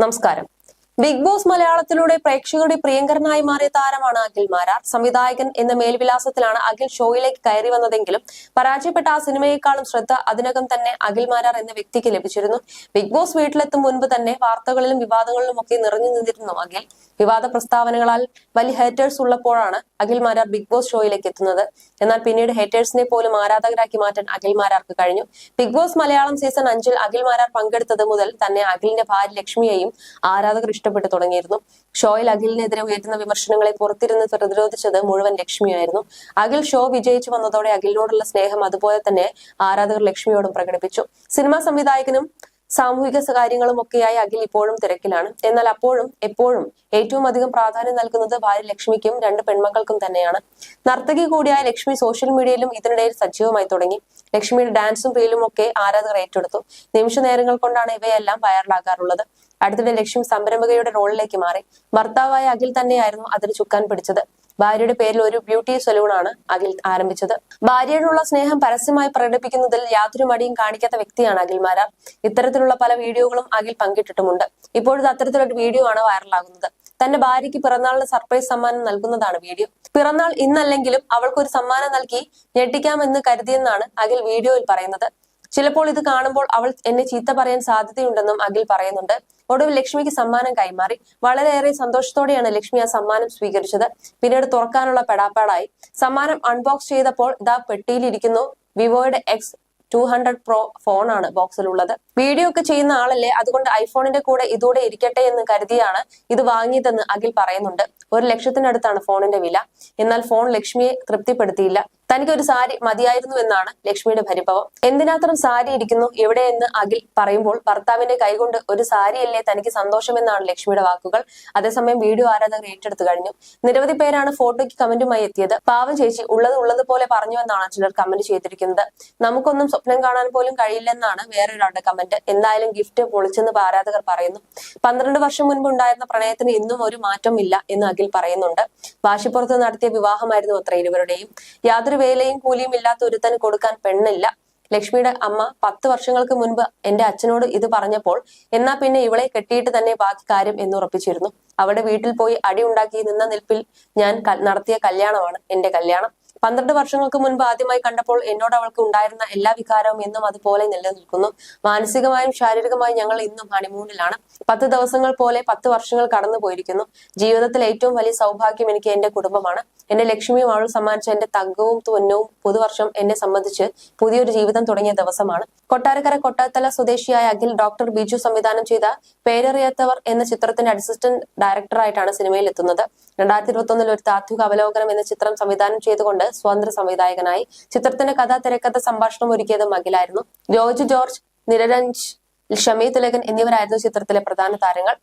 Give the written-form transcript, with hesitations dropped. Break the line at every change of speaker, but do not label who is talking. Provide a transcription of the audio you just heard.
നമസ്കാരം. Big boss മലയാളത്തിലൂടെ പ്രേക്ഷകരുടെ പ്രിയങ്കരനായി മാറിയ താരമാണ് അഖിൽ മാരാർ. സംവിധായകൻ എന്ന മേൽവിലാസത്തിലാണ് അഖിൽ ഷോയിലേക്ക് കയറി വന്നതെങ്കിലും പരാജയപ്പെട്ട ആ സിനിമയെക്കാളും ശ്രദ്ധ അതിനകം തന്നെ അഖിൽ മാരാർ എന്ന വ്യക്തിക്ക് ലഭിച്ചിരുന്നു. ബിഗ് ബോസ് വീട്ടിലെത്തും മുൻപ് തന്നെ വാർത്തകളിലും വിവാദങ്ങളിലും ഒക്കെ നിറഞ്ഞു നിന്നിരുന്നു അഖിൽ. വിവാദ പ്രസ്താവനകളാൽ വലിയ ഹേറ്റേഴ്സ് ഉള്ളപ്പോഴാണ് അഖിൽ മാരാർ ബിഗ് ബോസ് ഷോയിലേക്ക് എത്തുന്നത്. എന്നാൽ പിന്നീട് ഹേറ്റേഴ്സിനെ പോലും ആരാധകരാക്കി മാറ്റാൻ അഖിൽ മാരാർക്ക് കഴിഞ്ഞു. Bigg Boss Malayalam season 5 Akhil Marar പങ്കെടുത്തത് മുതൽ തന്നെ അഖിലിന്റെ ഭാര്യ ലക്ഷ്മിയെയും ആരാധകർ ഇഷ്ടപ്പെട്ടു തുടങ്ങിയിരുന്നു. ഷോയിൽ അഖിലിനെതിരെ ഉയർത്തുന്ന വിമർശനങ്ങളെ പുറത്തിരുന്ന് പ്രതിരോധിച്ചത് മുഴുവൻ ലക്ഷ്മിയായിരുന്നു. അഖിൽ ഷോ വിജയിച്ചു വന്നതോടെ അഖിലിനോടുള്ള സ്നേഹം അതുപോലെ തന്നെ ആരാധകർ ലക്ഷ്മിയോടും പ്രകടിപ്പിച്ചു. സിനിമാ സംവിധായകനും സാമൂഹിക കാര്യങ്ങളും ഒക്കെയായി അഖിൽ ഇപ്പോഴും തിരക്കിലാണ്. എന്നാൽ അപ്പോഴും എപ്പോഴും ഏറ്റവും അധികം പ്രാധാന്യം നൽകുന്നത് ഭാര്യ ലക്ഷ്മിക്കും 2 പെൺമക്കൾക്കും തന്നെയാണ്. നർത്തകി കൂടിയായ ലക്ഷ്മി സോഷ്യൽ മീഡിയയിലും ഇതിനിടയിൽ സജീവമായി തുടങ്ങി. ലക്ഷ്മിയുടെ ഡാൻസും റീലും ഒക്കെ ആരാധകർ ഏറ്റെടുത്തു. നിമിഷ നേരങ്ങൾ കൊണ്ടാണ് ഇവയെല്ലാം വൈറലാകാറുള്ളത്. അടുത്തിടെ ലക്ഷ്മി സംരംഭകയുടെ റോളിലേക്ക് മാറി. ഭർത്താവായ അഖിൽ തന്നെയായിരുന്നു അതിന് ചുക്കാൻ പിടിച്ചത്. ഭാര്യയുടെ പേരിൽ ഒരു ബ്യൂട്ടി സലൂണാണ് അഖിൽ ആരംഭിച്ചത്. ഭാര്യയോടുള്ള സ്നേഹം പരസ്യമായി പ്രകടിപ്പിക്കുന്നതിൽ യാതൊരു മടിയും കാണിക്കാത്ത വ്യക്തിയാണ് അഖിൽ മാരാർ. ഇത്തരത്തിലുള്ള പല വീഡിയോകളും അഖിൽ പങ്കിട്ടിട്ടുമുണ്ട്. ഇപ്പോഴത്തെ അത്തരത്തിലൊരു വീഡിയോ ആണ് വൈറലാകുന്നത്. തന്റെ ഭാര്യയ്ക്ക് പിറന്നാളിന് സർപ്രൈസ് സമ്മാനം നൽകുന്നതാണ് വീഡിയോ. പിറന്നാൾ ഇന്നല്ലെങ്കിലും അവൾക്കൊരു സമ്മാനം നൽകി ഞെട്ടിക്കാമെന്ന് കരുതിയെന്നാണ് അഖിൽ വീഡിയോയിൽ പറയുന്നത്. ചിലപ്പോൾ ഇത് കാണുമ്പോൾ അവൾ എന്നെ ചീത്ത പറയാൻ സാധ്യതയുണ്ടെന്നും അഖിൽ പറയുന്നുണ്ട്. ഒടുവിൽ ലക്ഷ്മിക്ക് സമ്മാനം കൈമാറി. വളരെയേറെ സന്തോഷത്തോടെയാണ് ലക്ഷ്മി ആ സമ്മാനം സ്വീകരിച്ചത്. പിന്നീട് തുറക്കാനുള്ള പെടാപ്പാടായി. സമ്മാനം അൺബോക്സ് ചെയ്തപ്പോൾ ഇതാ പെട്ടിയിലിരിക്കുന്നു. വിവോയുടെ X200 Pro ഫോണാണ് ബോക്സിലുള്ളത്. വീഡിയോ ഒക്കെ ചെയ്യുന്ന ആളല്ലേ, അതുകൊണ്ട് ഐഫോണിന്റെ കൂടെ ഇതൂടെ ഇരിക്കട്ടെ എന്ന് കരുതിയാണ് ഇത് വാങ്ങിയതെന്ന് അഖിൽ പറയുന്നുണ്ട്. 1 ലക്ഷത്തിനടുത്താണ് ഫോണിന്റെ വില. എന്നാൽ ഫോൺ ലക്ഷ്മിയെ തൃപ്തിപ്പെടുത്തിയില്ല. തനിക്കൊരു സാരി മതിയായിരുന്നു എന്നാണ് ലക്ഷ്മിയുടെ പരിഭവം. എന്തിനാത്രം സാരി ഇരിക്കുന്നു എവിടെയെന്ന് അഖിൽ പറയുമ്പോൾ ഭർത്താവിന്റെ കൈകൊണ്ട് ഒരു സാരിയല്ലേ തനിക്ക് സന്തോഷമെന്നാണ് ലക്ഷ്മിയുടെ വാക്കുകൾ. അതേസമയം വീഡിയോ ആരാധകർ ഏറ്റെടുത്തു കഴിഞ്ഞു. നിരവധി പേരാണ് ഫോട്ടോയ്ക്ക് കമന്റുമായി എത്തിയത്. പാവം ചേച്ചി ഉള്ളതുപോലെ പറഞ്ഞുവെന്നാണ് ചിലർ കമന്റ് ചെയ്തിരിക്കുന്നത്. നമുക്കൊന്നും സ്വപ്നം കാണാൻ പോലും കഴിയില്ലെന്നാണ് വേറൊരാളുടെ കമന്റ്. എന്തായാലും ഗിഫ്റ്റ് പൊളിച്ചെന്ന് ആരാധകർ പറയുന്നു. 12 വർഷം മുൻപ് ഉണ്ടായിരുന്ന പ്രണയത്തിന് ഇന്നും ഒരു മാറ്റം ഇല്ല എന്ന് അഖിൽ പറയുന്നുണ്ട്. വാശിപ്പുറത്ത് നടത്തിയ വിവാഹമായിരുന്നു അത്ര ഇരുവരുടെയും. യാതൊരു വേലയും കൂലിയും ഇല്ലാത്ത ഒരുത്തന് കൊടുക്കാൻ പെണ്ണില്ല. ലക്ഷ്മിയുടെ അമ്മ 10 വർഷങ്ങൾക്ക് മുൻപ് എന്റെ അച്ഛനോട് ഇത് പറഞ്ഞപ്പോൾ എന്നാ പിന്നെ ഇവളെ കെട്ടിയിട്ട് തന്നെ ബാക്കി കാര്യം എന്നുറപ്പിച്ചിരുന്നു. അവിടെ വീട്ടിൽ പോയി അടി ഉണ്ടാക്കി നിന്ന നിൽപ്പിൽ ഞാൻ നടത്തിയ കല്യാണമാണ് എന്റെ കല്യാണം. 12 വർഷങ്ങൾക്ക് മുൻപ് ആദ്യമായി കണ്ടപ്പോൾ എന്നോട് അവൾക്ക് ഉണ്ടായിരുന്ന എല്ലാ വികാരവും ഇന്നും അതുപോലെ നിലനിൽക്കുന്നു. മാനസികമായും ശാരീരികമായും ഞങ്ങൾ ഇന്നും ഹണിമൂണിലാണ്. 10 ദിവസങ്ങൾ പോലെ 10 വർഷങ്ങൾ കടന്നു പോയിരിക്കുന്നു. ജീവിതത്തിൽ ഏറ്റവും വലിയ സൗഭാഗ്യം എനിക്ക് എന്റെ കുടുംബമാണ്. എന്റെ ലക്ഷ്മിയും അവൾ സമ്മാനിച്ച എന്റെ തങ്കവും പൊന്നവും പുതുവർഷം എന്നെ സംബന്ധിച്ച് പുതിയൊരു ജീവിതം തുടങ്ങിയ ദിവസമാണ്. കൊട്ടാരക്കര കൊട്ടാത്തല സ്വദേശിയായ അഖിൽ ഡോക്ടർ ബിജു സംവിധാനം ചെയ്ത പേരറിയാത്തവർ എന്ന ചിത്രത്തിന്റെ അസിസ്റ്റന്റ് ഡയറക്ടറായിട്ടാണ് സിനിമയിൽ എത്തുന്നത്. 2021 ഒരു താത്വിക അവലോകനം എന്ന ചിത്രം സംവിധാനം ചെയ്തുകൊണ്ട് സ്വതന്ത്ര സംവിധായകനായി. ചിത്രത്തിന്റെ കഥ, തിരക്കഥ, സംഭാഷണം ഒരുക്കിയതും അഖിലായിരുന്നു. ജോർജ്, നിരഞ്ജ്, ഷമി തിലകൻ എന്നിവരായിരുന്നു ചിത്രത്തിലെ പ്രധാന താരങ്ങൾ.